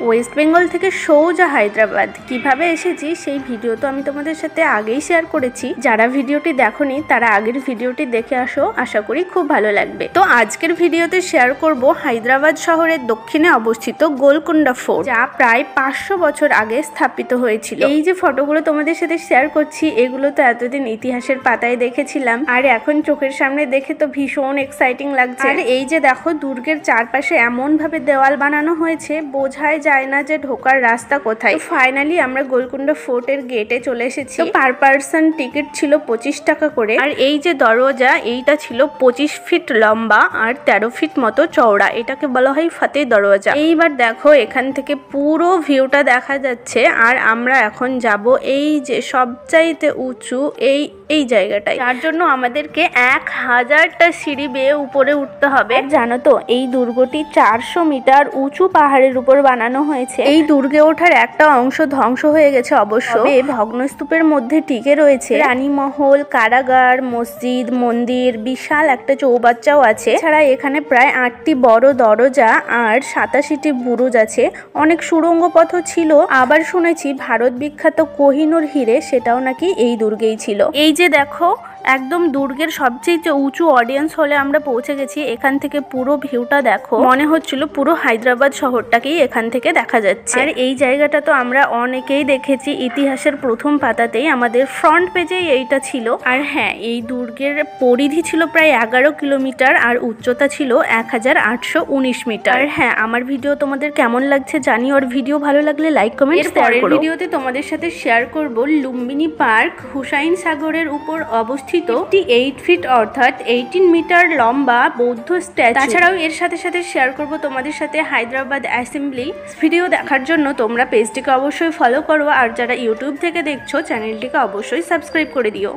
West Bengal থেকে সোজা হায়দ্রাবাদ কিভাবে এসেছি সেই ভিডিও তো আমি তোমাদের সাথে আগেই শেয়ার করেছি। যারা ভিডিওটি দেখোনি তারা আগের ভিডিওটি দেখে আসো, আশা করি খুব ভালো লাগবে। তো আজকের ভিডিওতে শেয়ার করব হায়দ্রাবাদ শহরের দক্ষিণে অবস্থিত গোলকুন্ডা ফোর্ট, যা প্রায় 500 বছর আগে স্থাপিত হয়েছিল। এই যে ফটোগুলো তোমাদের সাথে শেয়ার করছি, এগুলো তো এতদিন ইতিহাসের পাতায় দেখেছিলাম, আর এখন চোখের সামনে দেখে তো ভীষণ এক্সাইটিং লাগছে। আর এই যে দেখো, দুর্গের চারপাশে এমন ভাবে দেওয়াল বানানো হয়েছে, বোঝাই যায় না যে ঢোকার রাস্তা কোথায়। ফাইনালি আমরা গোলকুন্ডা ফোর্টের গেটে চলে এসেছি। পার পার্সন টিকিট ছিল 25 টাকা করে। আর এই যে দরজা, এইটা ছিল 25 ফিট লম্বা আর 13 ফিট মতো চওড়া। এটাকে বলা হয় ফাতে দরজা। এইবার দেখো, এখান থেকে পুরো ভিউটা দেখা যাচ্ছে। আর আমরা এখন যাব এই যে সবচাইতে উঁচু এই জায়গাটায়, যার জন্য আমাদেরকে 1000টা সিঁড়ি বেয়ে উপরে উঠতে হবে। জানো তো, এই দুর্গটি 400 মিটার উঁচু পাহাড়ের উপর বানানো হয়েছে। এই দুর্গে ওঠার একটা অংশ ধ্বংস হয়ে গেছে অবশ্য, ভগ্নস্তূপের মধ্যে টিকে রয়েছে রানীমহল, কারাগার, মসজিদ, মন্দির, বিশাল একটা চৌবাচ্চাও আছে। এছাড়া এখানে প্রায় 8টি বড় দরজা আর 87টি বুরুজ আছে। অনেক সুড়ঙ্গ পথও ছিল। আবার শুনেছি ভারত বিখ্যাত কোহিনুর হিরে, সেটাও নাকি এই দুর্গেই ছিল। এই যে দেখো, একদম দুর্গের সবচেয়ে উঁচু অডিয়েন্স হলে আমরা পৌঁছে গেছি। এখান থেকে পুরো ভিউটা দেখো, মনে হচ্ছিল পুরো হায়দ্রাবাদ শহরটাকেই এখান থেকে দেখা যাচ্ছে। আর এই জায়গাটা তো আমরা অনেকেই দেখেছি ইতিহাসের প্রথম পাতাতেই, আমাদের ফ্রন্ট পেজেই এইটা ছিল। আর হ্যাঁ, এই দুর্গের পরিধি ছিল প্রায় 11 কিলোমিটার আর উচ্চতা ছিল 1819 মিটার। আর হ্যাঁ, আমার ভিডিও তোমাদের কেমন লাগছে জানি, ওর ভিডিও ভালো লাগলে লাইক কমেন্ট শেয়ার করো। ভিডিওতে তোমাদের সাথে শেয়ার করব লুম্বিনী পার্ক, হুসাইন সাগরের উপর অবস্থিত 8 ফিট অর্থাৎ 18 মিটার লম্বা বৌদ্ধ স্ট্যাচু। তাছাড়াও এর সাথে সাথে শেয়ার করব তোমাদের সাথে হায়দ্রাবাদ অ্যাসেম্বলি। ভিডিও দেখার জন্য তোমরা পেজটিকে অবশ্যই ফলো করো, আর যারা ইউটিউব থেকে দেখছো চ্যানেলটিকে অবশ্যই সাবস্ক্রাইব করে দিও।